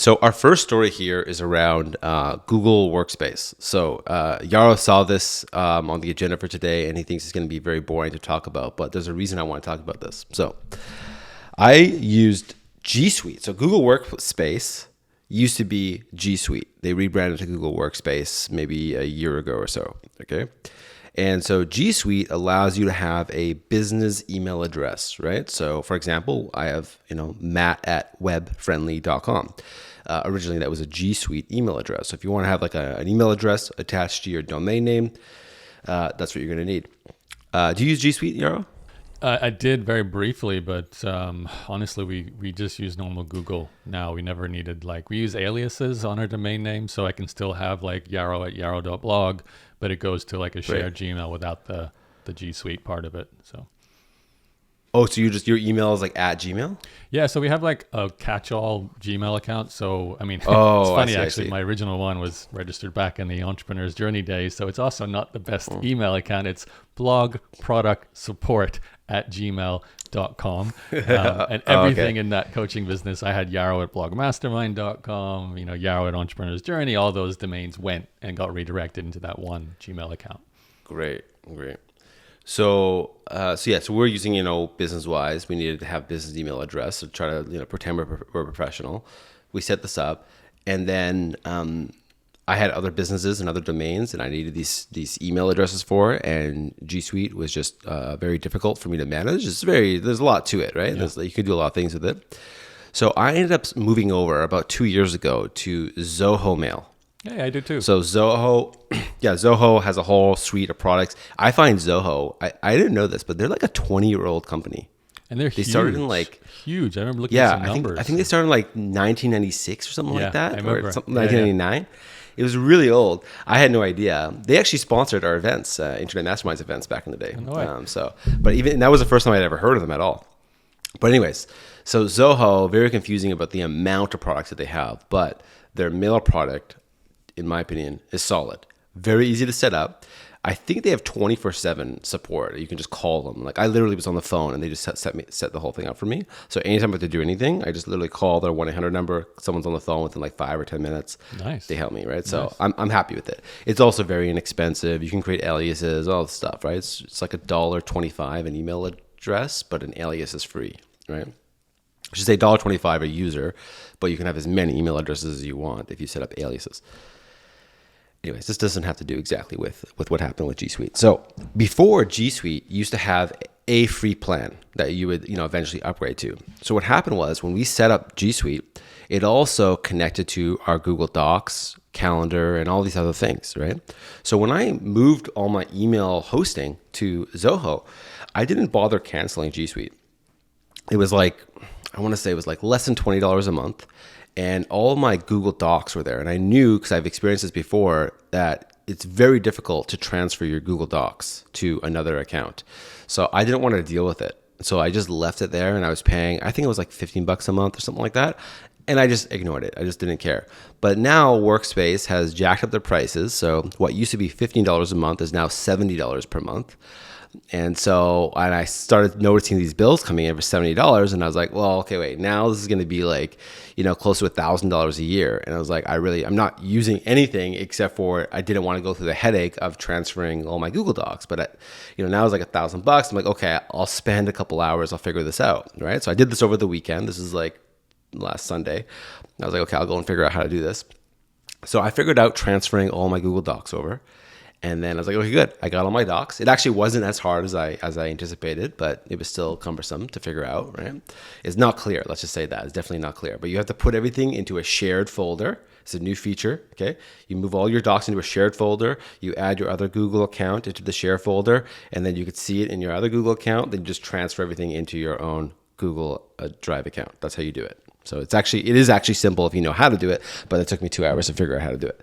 So our first story here is around Google Workspace. So Yaro saw this on the agenda for today, and he thinks it's going to be very boring to talk about. But there's a reason I want to talk about this. So I used G Suite. So Google Workspace used to be G Suite. They rebranded to Google Workspace maybe a year ago or so. Okay. And so G Suite allows you to have a business email address, right? So for example, I have, matt@webfriendly.com. Originally that was a G Suite email address. So if you want to have like an email address attached to your domain name, that's what you're going to need. Do you use G Suite, Yaro? I did very briefly, but honestly, we just use normal Google now. We never needed, we use aliases on our domain name, so I can still have Yaro@yaro.blog, but it goes to a shared Gmail without the G Suite part of it. So. Oh, so your email is at Gmail? Yeah, so we have a catch-all Gmail account. So, it's funny actually. My original one was registered back in the Entrepreneur's Journey days. So it's also not the best email account. It's blogproductsupport@gmail.com. And everything in that coaching business, I had Yaro@blogmastermind.com, Yaro@Entrepreneur's Journey. All those domains went and got redirected into that one Gmail account. Great. So we're using, business-wise, we needed to have business email address to try to, pretend we're professional. We set this up, and then I had other businesses and other domains, and I needed these email addresses for, and G Suite was just very difficult for me to manage. There's a lot to it, right? Yeah. You can do a lot of things with it. So I ended up moving over about 2 years ago to Zoho Mail. Yeah, I do too. So Zoho has a whole suite of products. I find Zoho, I didn't know this, but they're like a 20-year-old company. And they huge. Started in huge. I remember looking at some numbers. I think they started in 1996 or something like that. I remember. Or something, 1999. Yeah. It was really old. I had no idea. They actually sponsored our events, Internet Masterminds events back in the day. No way. But that was the first time I'd ever heard of them at all. But anyways, so Zoho, very confusing about the amount of products that they have, but their mail product, in my opinion, is solid. Very easy to set up. I think they have 24/7 support. You can just call them. I literally was on the phone and they just set the whole thing up for me. So anytime I have to do anything, I just literally call their 1-800 number. Someone's on the phone within 5 or 10 minutes. Nice. They help me, right? So nice. I'm happy with it. It's also very inexpensive. You can create aliases, all the stuff, right? It's like $1.25 an email address, but an alias is free, right? I should say $1.25 a user, but you can have as many email addresses as you want if you set up aliases. Anyways, this doesn't have to do exactly with what happened with G Suite. So before, G Suite used to have a free plan that you would eventually upgrade to. So what happened was when we set up G Suite, it also connected to our Google Docs, Calendar, and all these other things, right? So when I moved all my email hosting to Zoho, I didn't bother canceling G Suite. It was I want to say it was less than $20 a month. And all my Google Docs were there. And I knew, because I've experienced this before, that it's very difficult to transfer your Google Docs to another account. So I didn't want to deal with it. So I just left it there, and I was paying, I think it was $15 a month or something like that. And I just ignored it. I just didn't care. But now Workspace has jacked up their prices. So what used to be $15 a month is now $70 per month. And I started noticing these bills coming in for $70, and I was like, well, okay, wait, now this is going to be close to $1,000 a year. And I was like, I'm not using anything except for I didn't want to go through the headache of transferring all my Google Docs. But now it's $1,000. I'm like, okay, I'll spend a couple hours. I'll figure this out, right? So I did this over the weekend. This is last Sunday. I was like, okay, I'll go and figure out how to do this. So I figured out transferring all my Google Docs over. And then I was like, okay, good. I got all my docs. It actually wasn't as hard as I anticipated, but it was still cumbersome to figure out, right? It's not clear. Let's just say that. It's definitely not clear. But you have to put everything into a shared folder. It's a new feature, okay? You move all your docs into a shared folder. You add your other Google account into the share folder, and then you could see it in your other Google account. Then you just transfer everything into your own Google Drive account. That's how you do it. So it is actually simple if you know how to do it, but it took me 2 hours to figure out how to do it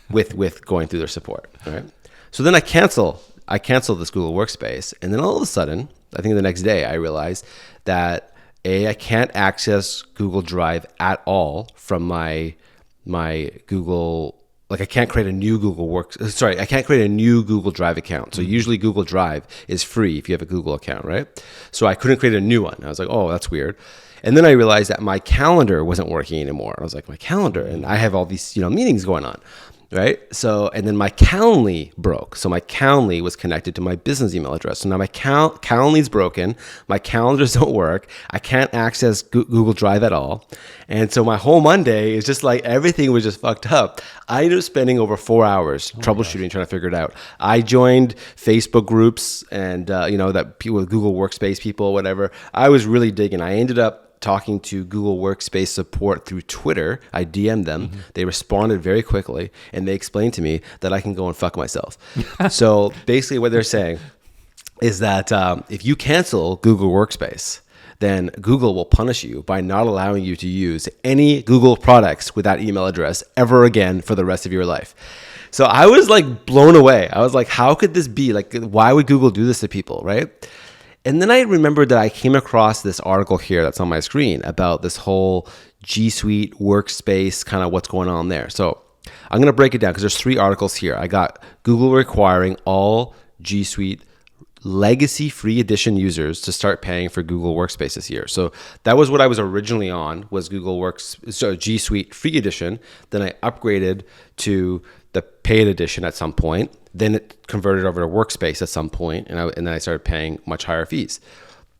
with going through their support, all right? So then I canceled this Google Workspace, and then all of a sudden, I think the next day, I realized that I can't access Google Drive at all from my Google. I can't create a new I can't create a new Google Drive account. So usually Google Drive is free if you have a Google account, right? So I couldn't create a new one. I was like, oh, that's weird. And then I realized that my calendar wasn't working anymore. I was like, my calendar, and I have all these, meetings going on. Right. So, and then my Calendly broke. So my Calendly was connected to my business email address. So now my Calendly's broken. My calendars don't work. I can't access Google Drive at all. And so my whole Monday is just like everything was just fucked up. I ended up spending over 4 hours troubleshooting, trying to figure it out. I joined Facebook groups and, that people with Google Workspace people, whatever. I was really digging. I ended up talking to Google Workspace support through Twitter. I DM'd them. They responded very quickly, and they explained to me that I can go and fuck myself. So basically what they're saying is that if you cancel Google Workspace, then Google will punish you by not allowing you to use any Google products with that email address ever again for the rest of your life. So I was like blown away. I was like, how could this be? Like, why would Google do this to people, right? And then I remembered that I came across this article here that's on my screen about this whole G Suite Workspace, kind of what's going on there. So I'm going to break it down because there's 3 articles here. I got Google requiring all G Suite legacy free edition users to start paying for Google Workspace this year. So that was what I was originally on, was G Suite free edition. Then I upgraded to the paid edition at some point. Then it converted over to Workspace at some point, and then I started paying much higher fees.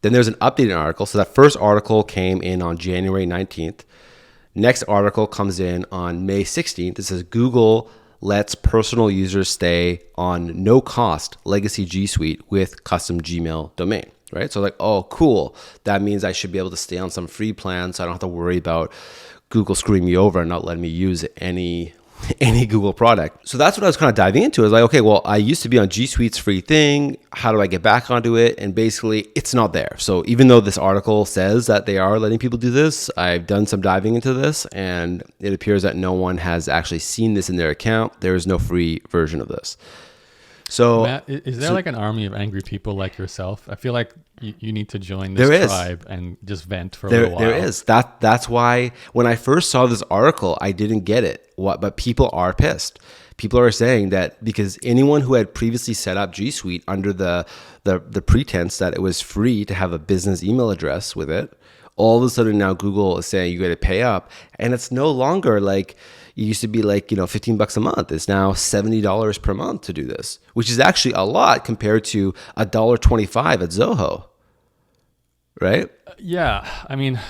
Then there's an updated article. So that first article came in on January 19th. Next article comes in on May 16th. It says Google lets personal users stay on no cost legacy G Suite with custom Gmail domain, right? So like, oh, cool. That means I should be able to stay on some free plan, so I don't have to worry about Google screwing me over and not letting me use any Google product. So that's what I was kind of diving into. I was like, okay, well, I used to be on G Suite's free thing. How do I get back onto it? And basically, it's not there. So even though this article says that they are letting people do this, I've done some diving into this, and it appears that no one has actually seen this in their account. There is no free version of this. So, Matt, is there like an army of angry people like yourself? I feel like you need to join this tribe and just vent for a little while. There is. That's why when I first saw this article, I didn't get it. But people are pissed. People are saying that because anyone who had previously set up G Suite under the pretense that it was free to have a business email address with it, all of a sudden now Google is saying you got to pay up, and it's no longer like it used to be like, $15 a month. It's now $70 per month to do this, which is actually a lot compared to $1.25 at Zoho, right? Yeah, I mean,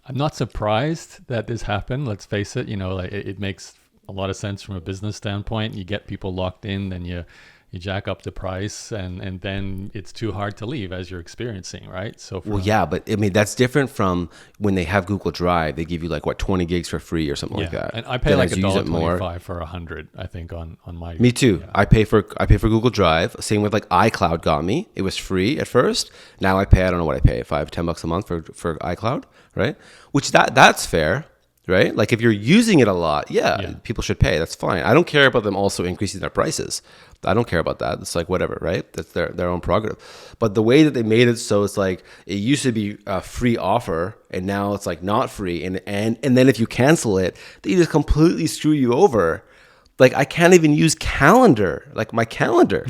I'm not surprised that this happened. Let's face it, it makes a lot of sense from a business standpoint. You get people locked in, then you jack up the price, and then it's too hard to leave, as you're experiencing, right? So but I mean, that's different from when they have Google Drive. They give you 20 gigs for free or something like that. And I pay like $1.25 for 100, I think, on my. Me too. Yeah. I pay for Google Drive. Same with iCloud got me. It was free at first. Now I pay, I don't know what I pay, $5-10 a month for iCloud, right? Which that's fair. Right? Like if you're using it a lot, people should pay. That's fine. I don't care about them also increasing their prices. I don't care about that. It's like whatever, right? That's their own prerogative. But the way that they made it so it's like it used to be a free offer and now it's like not free. And then if you cancel it, they just completely screw you over. Like I can't even use calendar, like my calendar.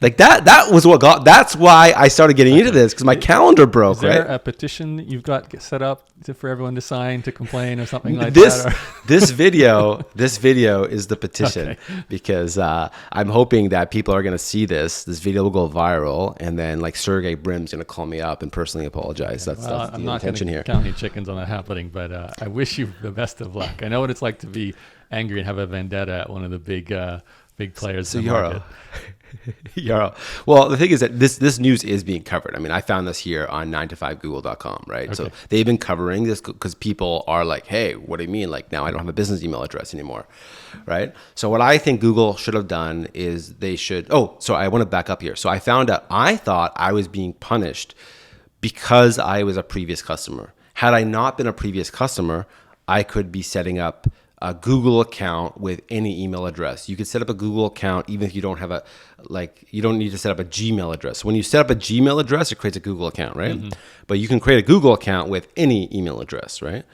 Like that was that's why I started getting into this, because my calendar broke. Is there right? a petition that you've got set up for everyone to sign to complain or something like that? This video is the petition, because I'm hoping that people are going to see this. This video will go viral, and then Sergey Brim's going to call me up and personally apologize. That's the intention here. I'm not going to count any chickens on that happening, but I wish you the best of luck. I know what it's like to be angry and have a vendetta at one of the big players in the market. Yaro. Well, the thing is that this news is being covered. I mean, I found this here on 9to5google.com, right? Okay. So they've been covering this because people are like, hey, what do you mean? Now I don't have a business email address anymore, right? So what I think Google should have done is so I want to back up here. So I found out, I thought I was being punished because I was a previous customer. Had I not been a previous customer, I could be setting up a Google account with any email address. You could set up a Google account even if you don't have you don't need to set up a Gmail address. When you set up a Gmail address, it creates a Google account, right? Mm-hmm. But you can create a Google account with any email address, right?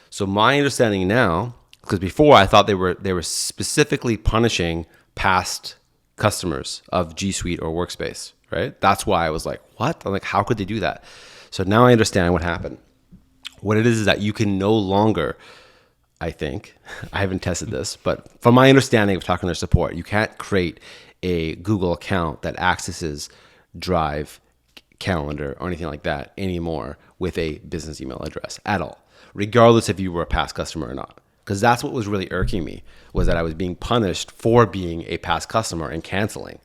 So my understanding now, because before I thought they were specifically punishing past customers of G Suite or Workspace, right? That's why I was like, what? I'm like, how could they do that? So now I understand what happened. What it is that you can no longer, I think, I haven't tested this, but from my understanding of talking to support, you can't create a Google account that accesses Drive, Calendar, or anything like that anymore with a business email address at all, regardless if you were a past customer or not. Because that's what was really irking me, was that I was being punished for being a past customer and canceling,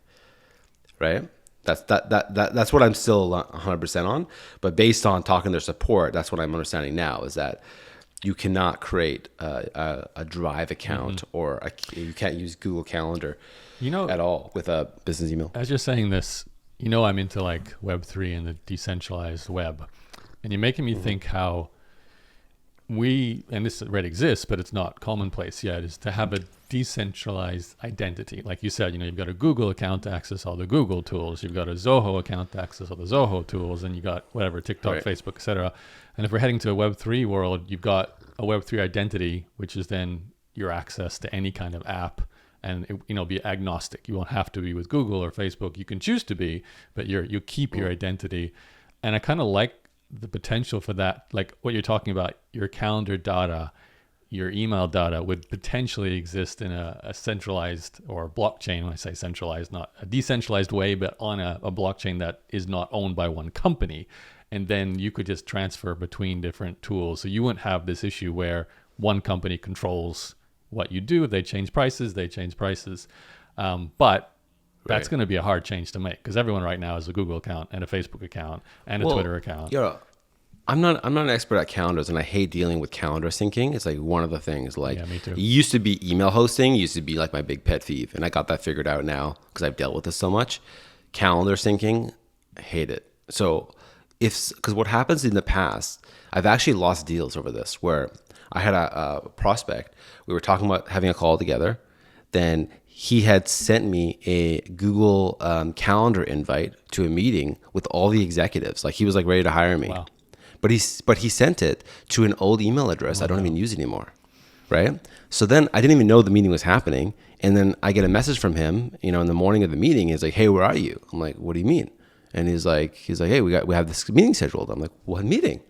right? That's what I'm still 100% on. But based on talking to their support, that's what I'm understanding now, is that you cannot create a Drive account or you can't use Google Calendar at all with a business email. As you're saying this, I'm into like Web3 and the decentralized web. And you're making me think how and this already exists, but it's not commonplace yet, is to have a decentralized identity. Like you said, you've got a Google account to access all the Google tools. You've got a Zoho account to access all the Zoho tools. And you got whatever, TikTok, Right. Facebook, etc. And if we're heading to a Web3 world, you've got a Web3 identity, which is then your access to any kind of app. And be agnostic. You won't have to be with Google or Facebook. You can choose to be, but you keep your identity. And I kind of like the potential for that, like what you're talking about. Your calendar data, your email data would potentially exist in a centralized or blockchain. When I say centralized, not a decentralized way, but on a blockchain that is not owned by one company. And then you could just transfer between different tools. So you wouldn't have this issue where one company controls what you do. They change prices. But that's going to be a hard change to make, because everyone right now has a Google account and a Facebook account and a Twitter account. Yeah, I'm not an expert at calendars, and I hate dealing with calendar syncing. It's like one of the things. Like, Yeah, me too. it used to be email hosting used to be like my big pet peeve, and I got that figured out now because I've dealt with this so much. Calendar syncing, I hate it. So because what happens in the past, I've actually lost deals over this, where I had a prospect. We were talking about having a call together. Then he had sent me a Google Calendar invite to a meeting with all the executives. Like, he was like ready to hire me. Wow. But he sent it to an old email address I don't even use anymore, right? So then I didn't even know the meeting was happening. And then I get a message from him, in the morning of the meeting. He's like, "Hey, where are you?" I'm like, "What do you mean?" And he's like, "Hey, we have this meeting scheduled." I'm like, "What meeting?"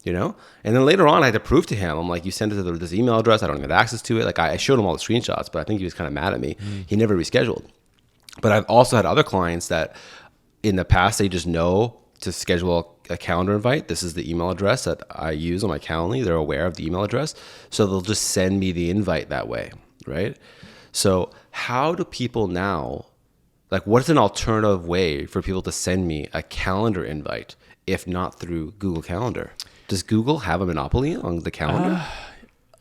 And then later on, I had to prove to him. I'm like, "You sent it to this email address. I don't even have access to it." Like, I showed him all the screenshots, but I think he was kind of mad at me. He never rescheduled. But I've also had other clients that in the past, they just know to schedule a calendar invite. This is the email address that I use on my Calendly. They're aware of the email address. So they'll just send me the invite that way, right? So how do people now, like, what's an alternative way for people to send me a calendar invite if not through Google Calendar? Does Google have a monopoly on the calendar?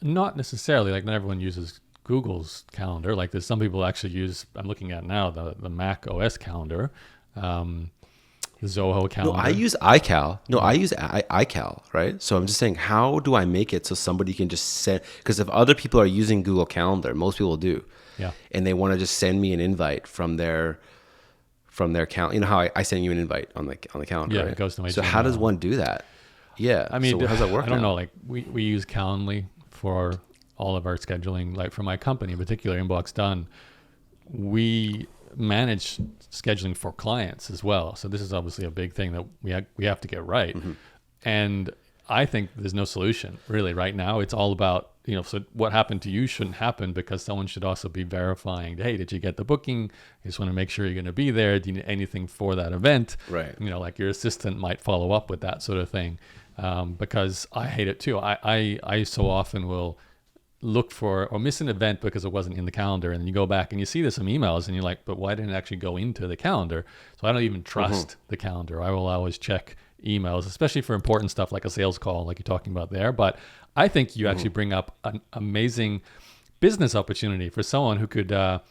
Not necessarily. Like, not everyone uses Google's calendar. Like, there's some people actually use, I'm looking at now, the Mac OS calendar, the Zoho calendar. No, I use iCal. No, I use iCal, right? So I'm just saying, how do I make it so somebody can just send? Because if other people are using Google Calendar, most people do, Yeah. and they want to just send me an invite from their calendar. You know how I send you an invite on the calendar, Yeah, right? it goes to my So how Gmail. does one do that? Yeah. I mean, so how's that work? I don't now? know. Like, we use Calendly for all of our scheduling. Like, for my company in particular, Inbox Done, we manage scheduling for clients as well. So this is obviously a big thing that we have to get right. And I think there's no solution really right now. It's all about, so what happened to you shouldn't happen, because someone should also be verifying, hey, did you get the booking? You just want to make sure you're going to be there. Do you need anything for that event? Right. Like, your assistant might follow up with that sort of thing. Because I hate it too. I so often will look for or miss an event because it wasn't in the calendar, and then you go back and you see there's some emails and you're like, but why didn't it actually go into the calendar? So I don't even trust the calendar. I will always check emails, especially for important stuff like a sales call, like you're talking about there. But I think you actually bring up an amazing business opportunity for someone who could, I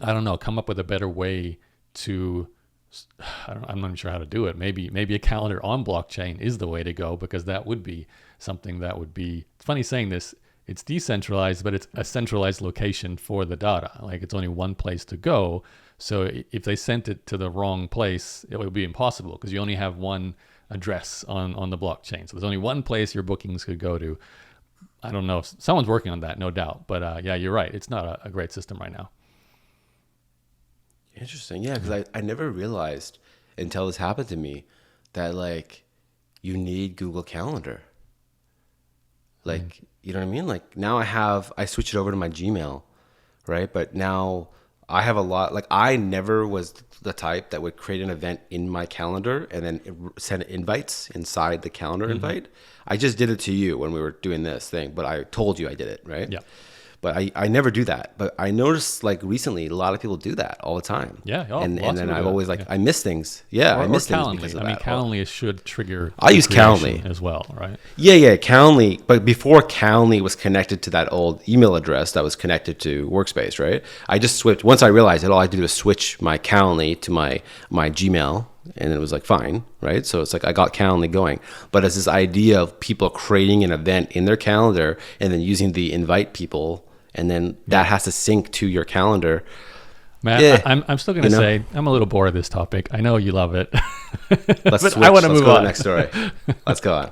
don't know, come up with a better way to, I'm not even sure how to do it. Maybe a calendar on blockchain is the way to go, because that would be something that would be, it's funny saying this, it's decentralized, but it's a centralized location for the data. Like, it's only one place to go. So if they sent it to the wrong place, it would be impossible, because you only have one address on the blockchain. So there's only one place your bookings could go to. I don't know. Someone's working on that, no doubt. But yeah, you're right. It's not a great system right now. Interesting. Yeah, because I never realized until this happened to me that, like, you need Google Calendar. Like, you know what I mean? Like now I switched it over to my Gmail, right? But now I have a lot, like I never was the type that would create an event in my calendar and then send invites inside the calendar invite. I just did it to you when we were doing this thing, but I told you I did it, right? Yeah. But I never do that. But I noticed like recently a lot of people do that all the time. Yeah. Oh, and lots then of I've people always do like, that. I miss things. Yeah, I miss things Calendly. because of I mean, that. Calendly should trigger. I use creation Calendly as well, right? Yeah, Calendly. But before Calendly was connected to that old email address that was connected to Workspace, right? I just switched. Once I realized that all I had to do was switch my Calendly to my Gmail, and it was like fine, right? So it's like I got Calendly going. But it's this idea of people creating an event in their calendar and then using the invite people, and then that has to sync to your calendar. Matt, I'm still going to say I'm a little bored of this topic. I know you love it. Let's switch. I want to move Let's go to on. the next story. Let's go on.